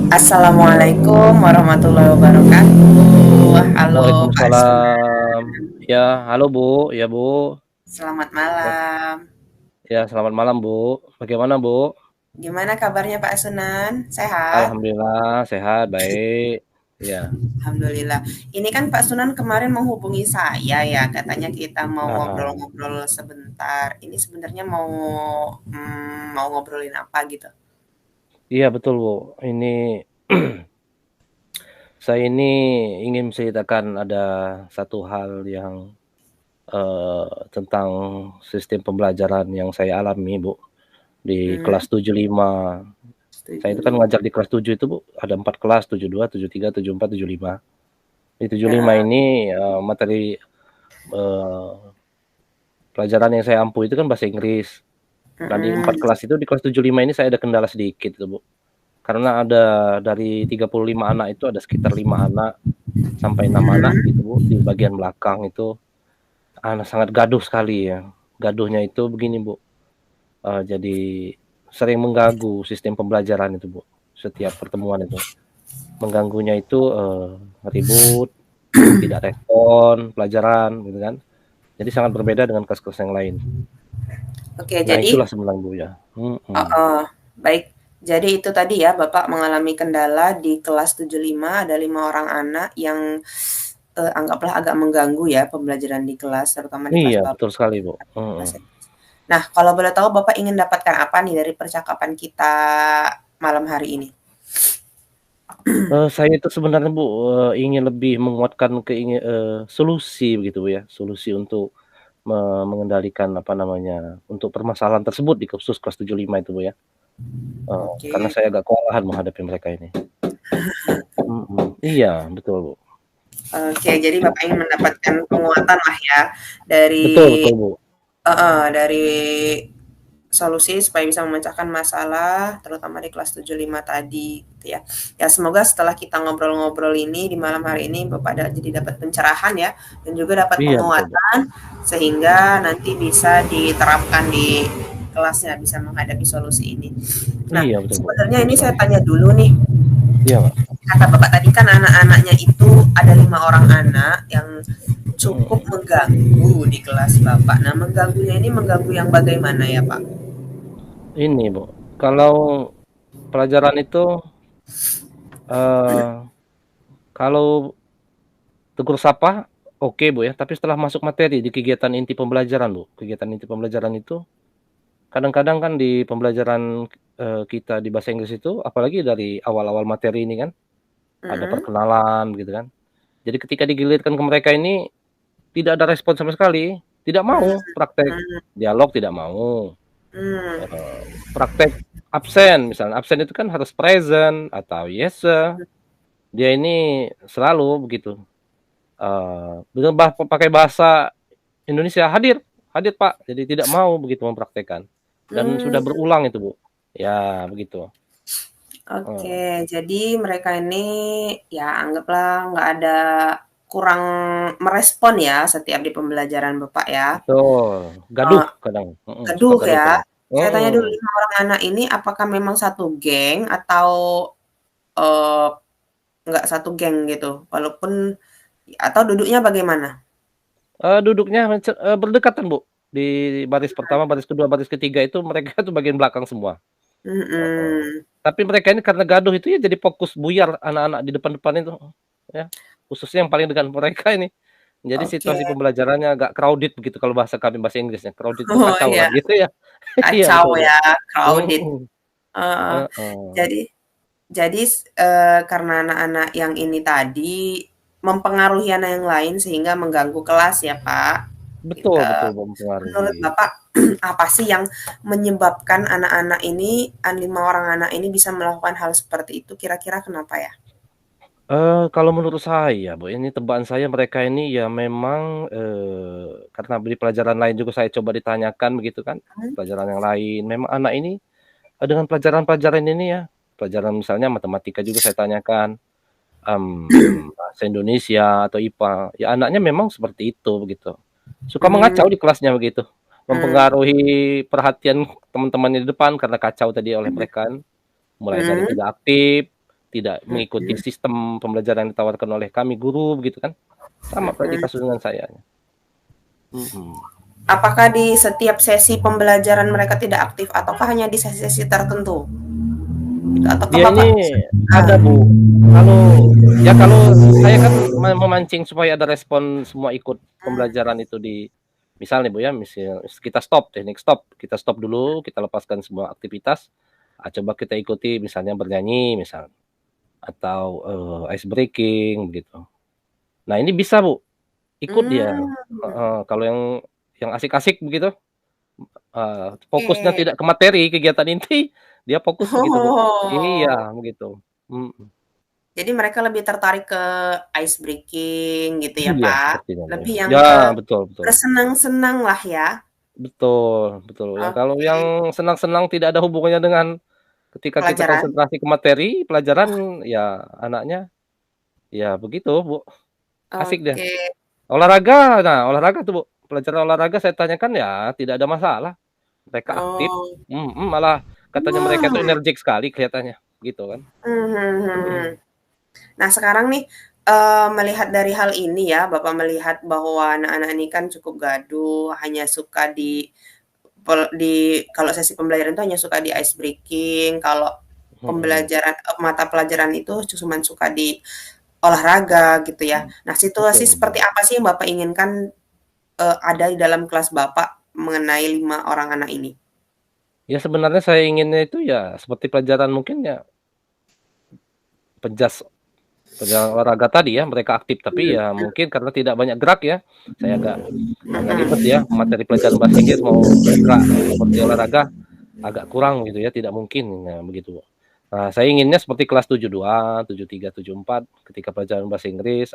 Assalamualaikum warahmatullahi wabarakatuh. Halo Pak Sunan, Waalaikumsalam. Ya, halo Bu. Ya Bu. selamat Ya, malam. ya selamat malam Bu. Bagaimana Bu? Gimana kabarnya Pak Sunan? Sehat? Alhamdulillah sehat, baik. Ya. Alhamdulillah. Ini kan Pak Sunan kemarin menghubungi saya ya, katanya kita mau Ah, ngobrol-ngobrol sebentar. Ini sebenarnya mau ngobrolin apa gitu? iya betul Bu. Ini saya ini ingin menceritakan ada satu hal yang tentang sistem pembelajaran yang saya alami Bu di Hmm, kelas 75. Saya setuju itu kan nih. ngajar di kelas 7 itu Bu, ada 4 kelas, 72, 73, 74, 75. Di 75 Heeh, ini materi eh, pelajaran yang saya ampu itu kan bahasa Inggris. Nah, di 4 mm-mm. kelas itu di kelas 75 ini saya ada kendala sedikit itu, Bu. Karena ada dari 35 anak itu ada sekitar 5 anak sampai 6 anak Mm-mm. gitu, Bu, di bagian belakang itu sangat gaduh sekali ya. Gaduhnya itu begini, Bu, jadi sering mengganggu sistem pembelajaran itu, Bu, setiap pertemuan itu. Mengganggunya itu, ribut, tidak respon pelajaran gitu kan. Jadi sangat berbeda dengan kelas-kelas yang lain. Oke, Nah, jadi itulah sebenarnya, Bu, ya. Mhm. heeh, baik. Jadi itu tadi ya, Bapak mengalami kendala di kelas 75, ada 5 orang anak yang, anggaplah agak mengganggu ya pembelajaran di kelas, terutama di kelas Iya, Bapak betul sekali, Bu. bahasa Mhm. Inggris. Nah, kalau boleh tahu Bapak ingin dapatkan apa nih dari percakapan kita malam hari ini? Saya itu sebenarnya Bu, ingin lebih menguatkan solusi begitu Bu ya, solusi untuk mengendalikan apa namanya, untuk permasalahan tersebut di khusus kelas 75 itu Bu ya. Karena Oke. saya agak kewalahan menghadapi mereka ini. Iya, betul Bu. Oke, jadi Bapak ingin mendapatkan penguatan lah ya Betul dari betul Bu. dari solusi supaya bisa memecahkan masalah terutama di kelas 75 tadi gitu ya. Ya semoga setelah kita ngobrol-ngobrol ini di malam hari ini Bapak jadi dapat pencerahan ya dan juga dapat Iya betul Bu. penguatan sehingga nanti bisa diterapkan di kelasnya bisa menghadapi solusi ini. Nah, Iya betul Bu, sebenarnya betul ini saya sekali. tanya dulu nih, Iya Mbak. kata Bapak tadi kan anak-anaknya itu ada 5 orang anak yang cukup Mhm. mengganggu di kelas Bapak. Nah, mengganggunya ini mengganggu yang bagaimana ya Pak? Ini Bu, kalau pelajaran itu, eee, kalau tegur sapa, oke Bu ya, tapi setelah masuk materi di kegiatan inti pembelajaran Bu, kegiatan inti pembelajaran itu, kadang-kadang kan di pembelajaran, kita di bahasa Inggris itu, apalagi dari awal-awal materi ini kan, ada Mhm. perkenalan gitu kan. Jadi ketika digilirkan ke mereka ini, tidak ada respon sama sekali, tidak Mmm, mau praktek, mhm, dialog tidak mau, mmm, eee, praktek absen, misalnya absen itu kan harus present atau yes sir, dia ini selalu begitu, dengan pakai bahasa Indonesia, "Hadir hadir Pak." Jadi tidak mau begitu mempraktekkan dan sudah mmm, berulang itu, Bu. Ya begitu, oke. heeh. Jadi mereka ini ya anggaplah nggak ada kurang merespon ya setiap di pembelajaran Bapak ya, Betul, gaduh eee, kadang, suka gaduh gaduh ya. kadang. Saya tanya dulu Mhm, 5 orang anak ini apakah memang satu geng atau, eee, nggak satu geng gitu? Walaupun atau duduknya bagaimana? duduknya berdekatan, Bu. Di baris pertama, baris kedua, baris ketiga itu mereka tuh bagian belakang semua, heeh. Mhm, Tapi mereka ini karena gaduh itu ya jadi fokus buyar anak-anak di depan-depan itu, ya. Khususnya yang paling dekat mereka ini. Jadi oke. situasi pembelajarannya agak crowded begitu kalau bahasa kami bahasa Inggrisnya, crowded itu Oh kacau iya, kan gitu ya. Iya kacau betul, Bu. ya, crowded. Mhm, Heeh. heeh. Jadi karena anak-anak yang ini tadi mempengaruhi anak yang lain sehingga mengganggu kelas ya, Pak, Betul gitu. betul Menurut mempengaruhi. Bapak, apa sih yang menyebabkan anak-anak ini, 5 orang anak ini bisa melakukan hal seperti itu, kira-kira kenapa ya? Kalau menurut saya, Bu, ini tebakan saya mereka ini ya memang, karena di pelajaran lain juga saya coba ditanyakan begitu kan, Mhm, pelajaran yang lain, memang anak ini, dengan pelajaran-pelajaran ini ya, pelajaran misalnya matematika juga saya tanyakan, bahasa Indonesia atau IPA, ya anaknya memang seperti itu begitu. Suka mmm, mengacau di kelasnya begitu, mmm, mempengaruhi perhatian teman-temannya di depan karena kacau tadi oleh mereka kan, mulai dari mhm, tidak aktif. tidak mengikuti sistem pembelajaran yang ditawarkan oleh kami guru begitu kan. Sama berarti kasus dengan saya. Apakah di setiap sesi pembelajaran mereka tidak aktif ataukah hanya di sesi-sesi tertentu? Ataukah Dia Bapak ini ada, Bu. Kalau saya kan memancing supaya ada respon semua ikut pembelajaran itu misal nih Bu ya, kita teknik stop. Kita stop dulu, kita lepaskan semua aktivitas. Coba kita ikuti misalnya bernyanyi misal atau ice breaking begitu. Nah, ini bisa, Bu. Ikut dia. Kalau yang asik-asik begitu, fokusnya Oke. tidak ke materi kegiatan inti, dia fokus begitu, Bu. Oh. Iya, begitu. Jadi mereka lebih tertarik ke ice breaking gitu ya, Iya, Pak? sepertinya, Bu, ya. Lebih yang Ya, ke betul betul. bersenang-senang lah ya? Betul betul. Yang kalau yang Oke. senang-senang tidak ada hubungannya dengan ketika kita Pelajaran? konsentrasi ke materi, pelajaran, ya anaknya ya begitu, Bu, asik dia. Oke. Olahraga tuh, Bu, pelajaran olahraga saya tanyakan ya tidak ada masalah, mereka aktif, Oh. malah katanya mereka itu Hmm. energik sekali kelihatannya, gitu kan. Nah, sekarang nih, melihat dari hal ini ya, Bapak melihat bahwa anak-anak ini kan cukup gaduh, hanya suka kalau sesi pembelajaran itu hanya suka di ice breaking, kalau Mhm, mata pelajaran itu cuman suka di olahraga gitu ya. Nah, situasi betul. seperti apa sih yang Bapak inginkan, ada di dalam kelas Bapak mengenai 5 orang anak ini? Ya sebenarnya saya inginnya itu ya seperti pelajaran mungkin ya pejas pelajaran olahraga tadi ya, mereka aktif, tapi ya mungkin karena tidak banyak gerak ya, saya agak ribet ya, materi pelajaran bahasa Inggris mau bergerak seperti olahraga, agak kurang gitu ya, tidak mungkin, nah begitu. Nah, saya inginnya seperti kelas 72, 73, 74 ketika pelajaran bahasa Inggris,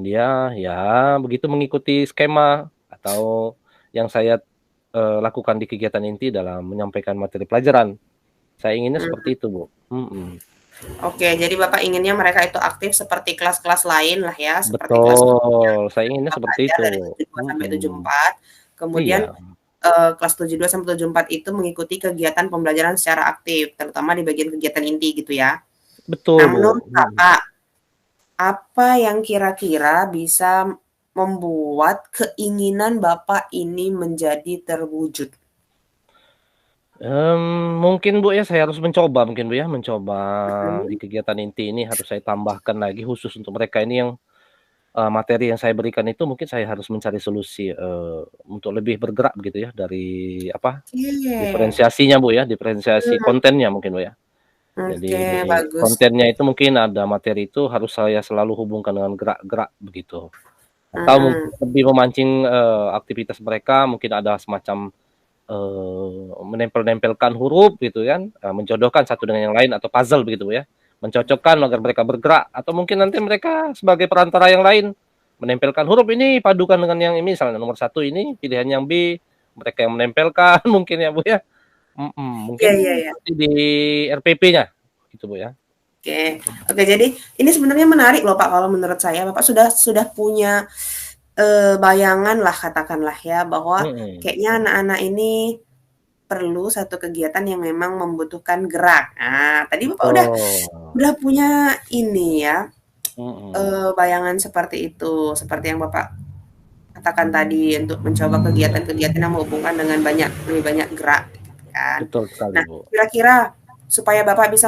dia ya begitu mengikuti skema atau yang saya, lakukan di kegiatan inti dalam menyampaikan materi pelajaran. Saya inginnya Mhm. seperti itu, Bu. Oke, jadi Bapak inginnya mereka itu aktif seperti kelas-kelas lain lah ya, seperti kelas umumnya Betul, saya inginnya Bapak seperti ajar itu. dari 72 sampai Mhm, 74, kemudian, iya, kelas 72 sampai 74 itu mengikuti kegiatan pembelajaran secara aktif, terutama di bagian kegiatan inti gitu ya. betul, Nah, Bu, menurut Bapak, apa yang kira-kira bisa membuat keinginan Bapak ini menjadi terwujud? mungkin, Bu, ya saya harus mencoba mungkin, Bu, ya, mencoba di Mhm. kegiatan inti ini harus saya tambahkan lagi khusus untuk mereka ini yang, materi yang saya berikan itu mungkin saya harus mencari solusi, untuk lebih bergerak begitu ya dari apa, Oke. diferensiasinya, Bu, ya, diferensiasi Mhm. kontennya mungkin, Bu, ya. Jadi Oke, bagus. kontennya itu mungkin ada materi itu harus saya selalu hubungkan dengan gerak-gerak begitu. Atau mungkin Mhm. lebih memancing, aktivitas mereka mungkin ada semacam, menempel-nempelkan huruf gitu kan, menjodohkan satu dengan yang lain atau puzzle begitu ya, mencocokkan agar mereka bergerak atau mungkin nanti mereka sebagai perantara yang lain, menempelkan huruf ini padukan dengan yang ini misalnya nomor satu ini pilihan yang B, mereka yang menempelkan mungkin ya, Bu, ya, Iya mungkin iya iya. seperti di RPP-nya gitu, Bu, ya. Oke. Oke, jadi ini sebenarnya menarik loh Pak kalau menurut saya. Bapak sudah punya, bayangan lah katakanlah ya bahwa Mhm, kayaknya anak-anak ini perlu satu kegiatan yang memang membutuhkan gerak. Nah, tadi Bapak betul, udah punya ini ya, mhm, bayangan seperti itu, seperti yang Bapak katakan tadi untuk mencoba kegiatan-kegiatan yang menghubungkan dengan lebih banyak gerak gitu kan. betul sekali, Nah, Bu. kira-kira supaya Bapak bisa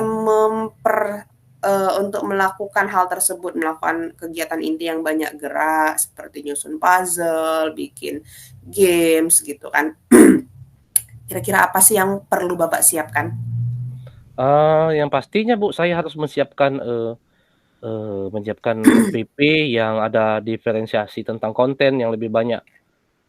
untuk melakukan hal tersebut, melakukan kegiatan inti yang banyak gerak seperti nyusun puzzle, bikin games gitu kan. Kira-kira apa sih yang perlu Bapak siapkan? Yang pastinya, Bu, saya harus menyiapkan RPP yang ada diferensiasi tentang konten yang lebih banyak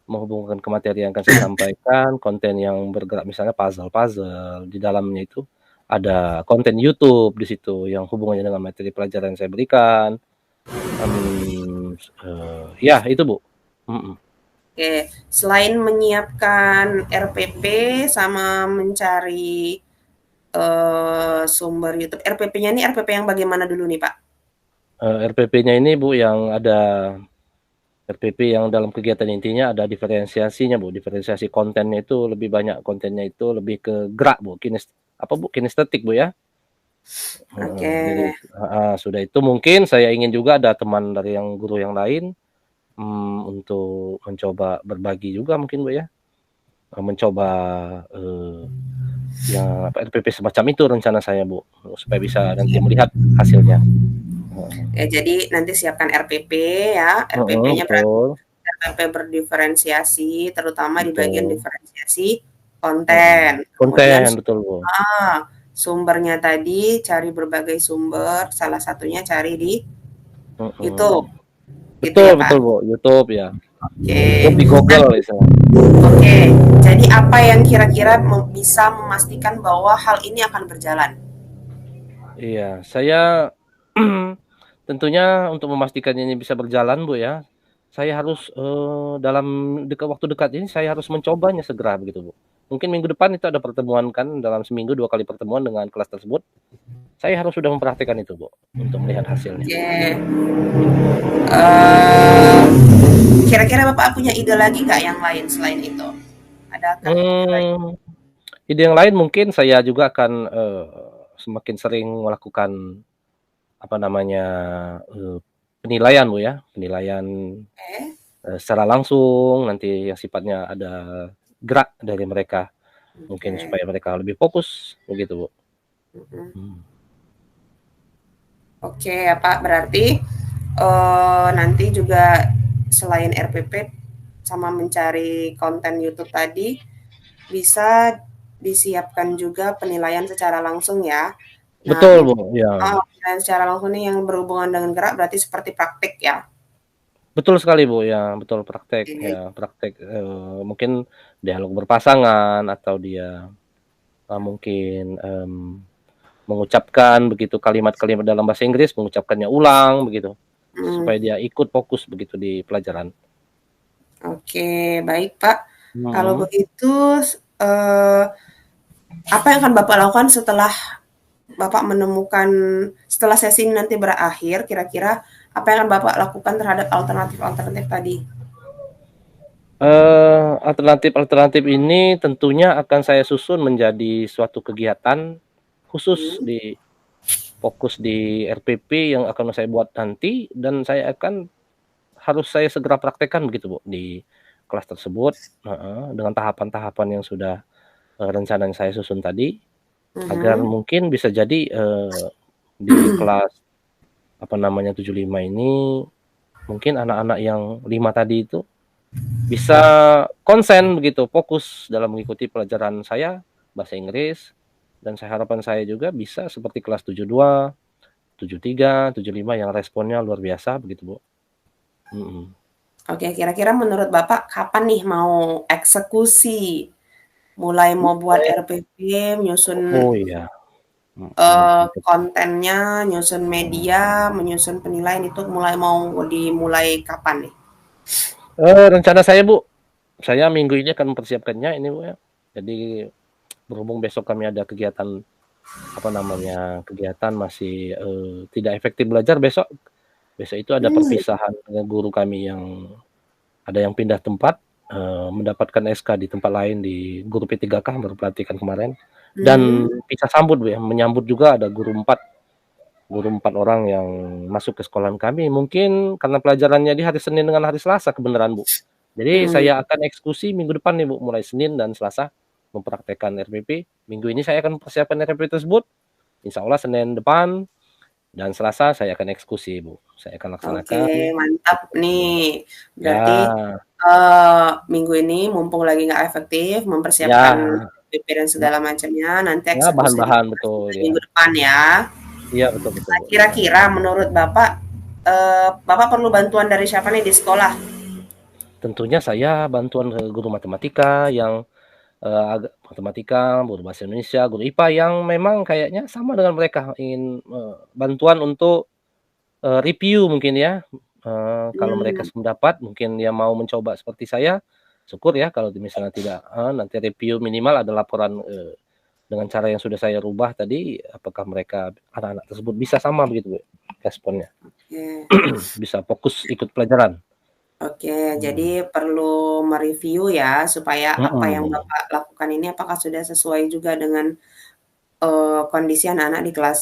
menghubungkan ke materi yang akan saya sampaikan, konten yang bergerak misalnya puzzle-puzzle, di dalamnya itu ada konten YouTube di situ yang hubungannya dengan materi pelajaran yang saya berikan, ya itu, Bu, mhm. Oke, selain menyiapkan RPP sama mencari sumber YouTube. RPP-nya ini RPP yang bagaimana dulu nih, Pak? RPP-nya ini, Bu, yang ada RPP yang dalam kegiatan intinya ada diferensiasinya, Bu, diferensiasi kontennya itu lebih banyak kontennya itu lebih ke gerak, Bu, Bu, kinestetik, Bu, ya. Jadi Oke. sudah itu mungkin saya ingin juga ada teman dari yang guru yang lain, untuk mencoba berbagi juga mungkin, Bu, ya. Mencoba, yang RPP semacam itu rencana saya, Bu, supaya bisa nanti melihat hasilnya. Heeh. Ya, jadi nanti siapkan RPP ya, RPP-nya berarti Betul RPP berdiferensiasi, terutama di bagian betul, diferensiasi konten. Kemudian konten, betul, Bu, sumbernya tadi cari berbagai sumber, salah satunya cari di YouTube, mhm. gitu Betul ya betul, Pak? Bu, YouTube ya, YouTube Oke. di Nah, Google istilahnya. oke. Jadi apa yang kira-kira bisa memastikan bahwa hal ini akan berjalan? Iya, saya tentunya untuk memastikan ini bisa berjalan, Bu, ya, saya harus, dalam waktu dekat ini saya harus mencobanya segera begitu, Bu. Mungkin minggu depan itu ada pertemuan kan dalam seminggu 2 kali pertemuan dengan kelas tersebut, saya harus sudah mempraktikkan itu, Bu, untuk melihat hasilnya. Oke. Eh, Kira-kira Bapak punya ide lagi nggak yang lain selain itu? Adakah ide lain? Mmm, ide yang lain mungkin saya juga akan, semakin sering melakukan, apa namanya, eee, penilaian, Bu, ya, penilaian, Eh, secara langsung nanti yang sifatnya ada gerak dari mereka, mungkin oke. supaya mereka lebih fokus, begitu, Bu. Mhm. Mhm. Oke ya Pak, berarti nanti juga selain RPP sama mencari konten YouTube tadi, bisa disiapkan juga penilaian secara langsung ya. Nah, Betul, Bu, iya. penilaian secara langsung ini yang berhubungan dengan gerak berarti seperti praktik ya. Betul sekali, Bu, ya, betul praktek, Oke. ya, praktek, mungkin dialog berpasangan atau dia, mungkin, mengucapkan begitu kalimat-kalimat dalam bahasa Inggris, mengucapkannya ulang begitu, Hmm, supaya dia ikut fokus begitu di pelajaran. oke, baik Pak. Kalau Mhm. begitu, eh, apa yang akan Bapak lakukan setelah Bapak menemukan setelah sesi ini nanti berakhir, kira-kira apa yang akan Bapak lakukan terhadap alternatif-alternatif tadi? Alternatif-alternatif ini tentunya akan saya susun menjadi suatu kegiatan khusus Hmm, fokus di RPP yang akan saya buat nanti dan saya segera praktekkan begitu, Bu, di kelas tersebut, heeh, dengan tahapan-tahapan yang sudah, rencana yang saya susun tadi, agar mhm, mungkin bisa jadi, di kelas, apa namanya, 75 ini, mungkin anak-anak yang 5 tadi itu bisa konsen begitu, fokus dalam mengikuti pelajaran saya, bahasa Inggris, dan harapan saya juga bisa seperti kelas 72, 73, 75 yang responnya luar biasa begitu, Bu. Mhm. oke, kira-kira menurut Bapak kapan nih mau eksekusi? Mulai mau buat RPP, nyusun Oh iya, mhm. kontennya, nyusun media, menyusun penilaian itu mau dimulai kapan nih? Rencana saya, Bu, saya minggu ini akan mempersiapkannya ini, Bu, ya. Jadi berhubung besok kami ada kegiatan, apa namanya, kegiatan masih, tidak efektif belajar besok. Besok itu ada Hmm, perpisahan dengan guru kami yang ada yang pindah tempat, mendapatkan SK di tempat lain di guru P3K baru pelantikan kemarin, dan hmm, pisah sambut, Bu, ya, menyambut juga ada guru 4 orang yang masuk ke sekolahan kami. Mungkin karena pelajarannya di hari Senin dengan hari Selasa kebenaran, Bu. Jadi hmm, saya akan eksekusi minggu depan nih, Bu, mulai Senin dan Selasa mempraktekkan RPP. Minggu ini saya akan mempersiapkan RPP tersebut, insya Allah Senin depan dan Selasa saya akan eksekusi, Bu. Saya akan oke, laksanakan mantap gitu, Bu. nih. Berarti Ya, minggu ini mumpung lagi nggak efektif, mempersiapkan ya, RPP dan segala macamnya, nanti ya eksekusi di bahan-bahan kelas betul mulai ya. minggu depan ya. Iya betul betul, Nah, Bu. Heeh. kira-kira menurut Bapak, Bapak perlu bantuan dari siapa nih di sekolah? Tentunya saya bantuan, guru matematika yang agak matematika, guru bahasa Indonesia, guru IPA yang memang kayaknya sama dengan mereka ingin, bantuan untuk, review mungkin ya, kalau mereka Hmm, sependapat mungkin dia mau mencoba seperti saya, syukur ya kalau misalnya tidak, nanti review minimal ada laporan, dengan cara yang sudah saya rubah tadi, apakah mereka anak-anak tersebut bisa sama begitu, Bu, responnya, oke. bisa fokus ikut pelajaran. Oke, jadi Mhm. perlu mereview ya, supaya apa yang Mhm. Bapak lakukan ini apakah sudah sesuai juga dengan kondisi anak-anak di kelas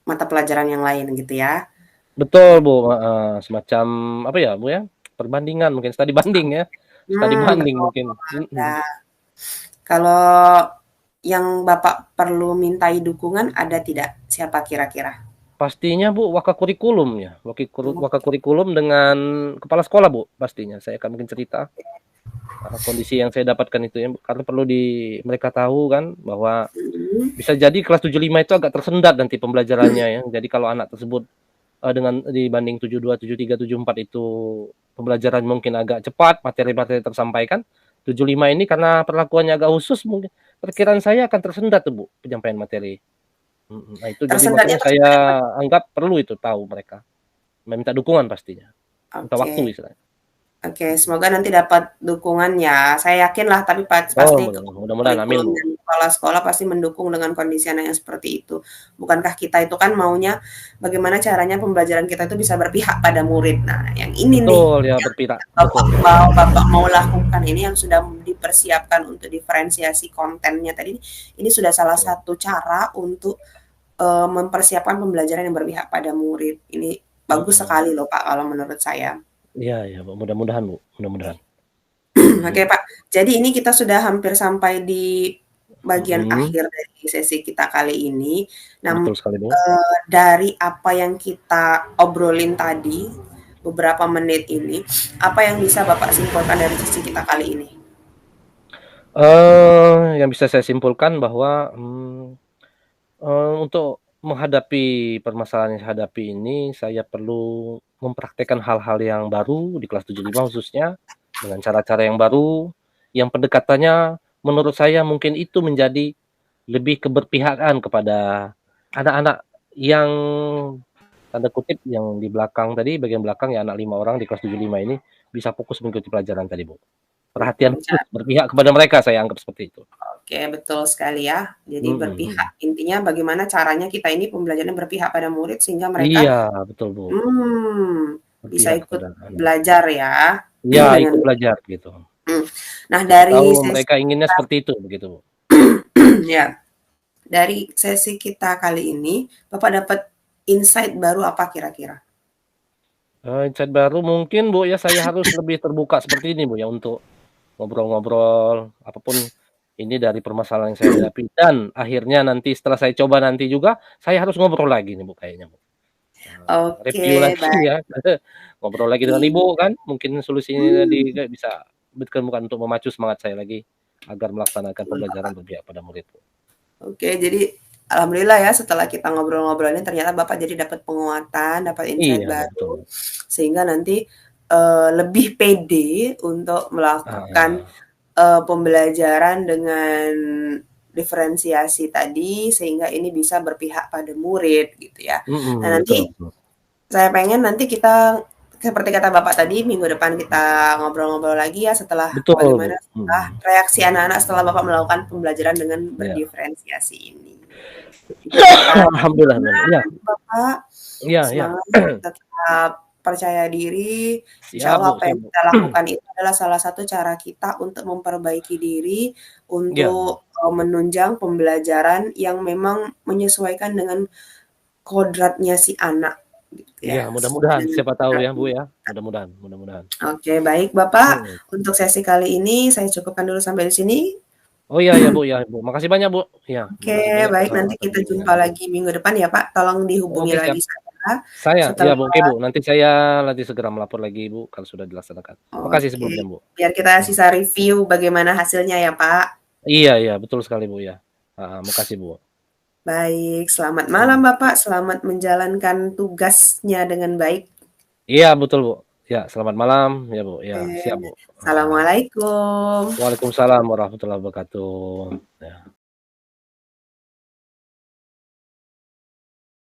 mata pelajaran yang lain gitu ya? Betul, Bu, heeh, semacam apa ya, Bu, ya, perbandingan mungkin, studi banding ya, studi banding Betul. mungkin, mhm. Nah, kalau yang Bapak perlu mintai dukungan ada tidak? Siapa kira-kira? Pastinya, Bu, wakakurikulum ya, Oke. wakakurikulum dengan kepala sekolah, Bu, pastinya. Saya akan mungkin cerita, kondisi yang saya dapatkan itu ya, karena perlu mereka tahu kan bahwa Mhm. bisa jadi kelas 75 itu agak tersendat nanti pembelajarannya ya. Jadi kalau anak tersebut, dengan dibanding 72, 73, 74 itu pembelajaran mungkin agak cepat, materi-materi tersampaikan, 75 ini karena perlakuannya agak khusus mungkin perkiraan saya akan tersendat tuh, Bu, penyampaian materi. Nah itu jadi Tersendatnya makanya saya maksudnya gimana? anggap perlu itu tahu mereka, meminta dukungan pastinya, minta waktu Oke. istilahnya. Oke, Mhm. semoga nanti dapat dukungan ya. Saya yakinlah, tapi Oh, pasti mudah-mudahan, amin, kurikulum Bu. dan kepala sekolah pasti mendukung dengan kondisi anak yang seperti itu. Bukankah kita itu kan maunya bagaimana caranya pembelajaran kita itu bisa berpihak pada murid. Nah, yang ini nih Betul ya, yang berpihak, Bapak betul, betul. Bapak mau lakukan ini yang sudah dipersiapkan untuk diferensiasi kontennya tadi, ini sudah salah Betul. satu cara untuk mempersiapkan pembelajaran yang berpihak pada murid. Ini bagus Mhm. sekali loh Pak kalau menurut saya. Iya iya, Bu, mudah-mudahan, Bu, mudah-mudahan. Oke Mhm. Pak, jadi ini kita sudah hampir sampai di bagian Mhm, akhir dari sesi kita kali ini. Nah, betul sekali, Bu. dari apa yang kita obrolin tadi, beberapa menit ini, apa yang bisa Bapak simpulkan dari sesi kita kali ini? Yang bisa saya simpulkan bahwa, untuk menghadapi permasalahan yang saya hadapi ini, saya perlu mempraktekkan hal-hal yang baru di kelas 75 khususnya, dengan cara-cara yang baru, yang pendekatannya menurut saya mungkin itu menjadi lebih keberpihakan kepada anak-anak yang tanda kutip yang di belakang tadi, bagian belakang ya anak 5 orang di kelas 75 ini, bisa fokus mengikuti pelajaran tadi, Bu. Perhatian Mhm, khusus, berpihak kepada mereka saya anggap seperti itu. oke, betul sekali ya. Jadi Mhm berpihak, mhm. intinya bagaimana caranya kita ini pembelajarannya berpihak pada murid sehingga mereka, Iya, betul, Bu. bisa Berpihak ikut kepada anak. belajar ya Iya, dengan ikut belajar gitu. mhm. Nah Siapa tahu dari sesi mereka inginnya seperti itu, begitu, Bu. ya. Dari sesi kita kali ini, Bapak dapat insight baru apa kira-kira? Insight baru mungkin, Bu, ya saya harus lebih terbuka seperti ini, Bu, ya untuk ngobrol-ngobrol, apapun ini dari permasalahan yang saya hadapi dan akhirnya nanti setelah saya coba nanti juga, saya harus ngobrol lagi nih, Bu, kayaknya, Bu. Review Oke, lagi baik. ya, ngobrol lagi dengan Ibu kan, mungkin solusinya tadi Mmm, bisa bukan untuk memacu semangat saya lagi, agar melaksanakan pembelajaran berpihak pada murid, Bu. oke, jadi alhamdulillah ya setelah kita ngobrol-ngobrol ini ternyata Bapak jadi dapat penguatan, dapat insight Iya iya, betul, baru, Bu. sehingga nanti, lebih pede untuk melakukan, Heeh. pembelajaran dengan diferensiasi tadi, sehingga ini bisa berpihak pada murid gitu ya. Nah Betul nanti betul. saya pengen nanti kita seperti kata Bapak tadi, minggu depan kita ngobrol-ngobrol lagi ya setelah Betul, Bu, bagaimana setelah reaksi anak-anak setelah Bapak melakukan pembelajaran dengan iya. berdiferensiasi ini. Kita tetap Alhamdulillah, iya semangat Bapak, iya iya. semangat, tetap percaya diri, insya Siap, Allah Bu, apa yang siap, Bu. kita lakukan itu adalah salah satu cara kita untuk memperbaiki diri, Iya untuk, menunjang pembelajaran yang memang menyesuaikan dengan kodratnya si anak gitu iya, ya, sesuai mudah-mudahan, dengan siapa tahu ya, Bu, kodratnya. ya, mudah-mudahan mudah-mudahan. Oke, baik Bapak, Mhm. untuk sesi kali ini saya cukupkan dulu sampai di sini. Oh, iya iya, Bu, ya, Bu, makasih banyak, Bu, iya, Oke, makasih banyak baik atas nanti kita bimbingan. jumpa lagi minggu depan ya Pak, tolong dihubungi Oke, siap. lagi saya Iya, setelah Bu, oke, Bu, nanti segera melapor lagi, Bu, kalau sudah dilaksanakan. Makasih oke, sebelumnya, Bu. biar kita Mhm. sisa review bagaimana hasilnya ya Pak. Iya iya, betul sekali, Bu, ya. Heeh, makasih, Bu. Baik, selamat malam Mhm. Bapak, selamat menjalankan tugasnya dengan baik. Iya, betul, Bu. Ya, selamat malam, ya, Bu, ya, Oke, siap, Bu. Heeh. assalamualaikum. Waalaikumsalam warahmatullahi wabarakatuh. Ya.